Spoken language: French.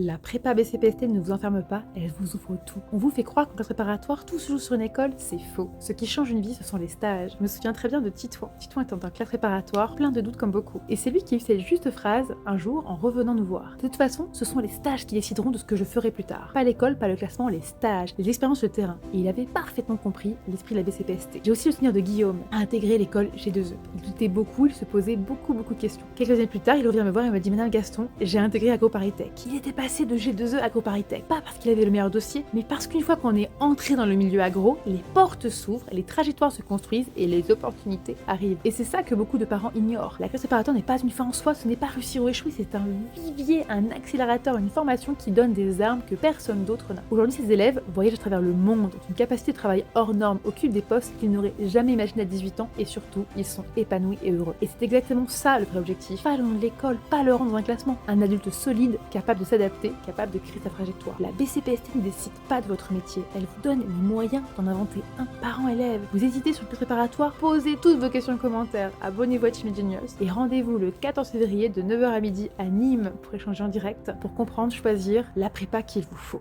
La prépa BCPST ne vous enferme pas, elle vous ouvre tout. On vous fait croire qu'en classe préparatoire, tout se joue sur une école, c'est faux. Ce qui change une vie, ce sont les stages. Je me souviens très bien de Titouan. Titouan étant en classe préparatoire, plein de doutes comme beaucoup. Et c'est lui qui a eu cette juste phrase un jour en revenant nous voir. De toute façon, ce sont les stages qui décideront de ce que je ferai plus tard. Pas l'école, pas le classement, les stages, les expériences de terrain. Et il avait parfaitement compris l'esprit de la BCPST. J'ai aussi le souvenir de Guillaume, à intégrer l'école G2E. Il doutait beaucoup, il se posait beaucoup de questions. Quelques années plus tard, il revient me voir et me dit: Madame Gaston, j'ai intégré AgroParisTech. Il était passé de G2E à AgroParisTech. Pas parce qu'il avait le meilleur dossier, mais parce qu'une fois qu'on est entré dans le milieu agro, les portes s'ouvrent, les trajectoires se construisent et les opportunités arrivent. Et c'est ça que beaucoup de parents ignorent. La classe préparatoire n'est pas une fin en soi, ce n'est pas réussir ou échouer, c'est un vivier, un accélérateur, une formation qui donne des armes que personne d'autre n'a. Aujourd'hui, ces élèves voyagent à travers le monde, ont une capacité de travail hors norme, occupent des postes qu'ils n'auraient jamais imaginé à 18 ans et surtout, ils sont épanouis et heureux. Et c'est exactement ça le vrai objectif. Pas le nom de l'école, pas le rang dans un classement. Un adulte solide, capable de s'adapter, capable de créer sa trajectoire. La BCPST ne décide pas de votre métier, elle vous donne les moyens d'en inventer un par élève. Vous hésitez sur le préparatoire? Posez toutes vos questions en commentaire, abonnez-vous à Team Genius et rendez-vous le 14 février de 9h à midi à Nîmes pour échanger en direct, pour comprendre, choisir la prépa qu'il vous faut.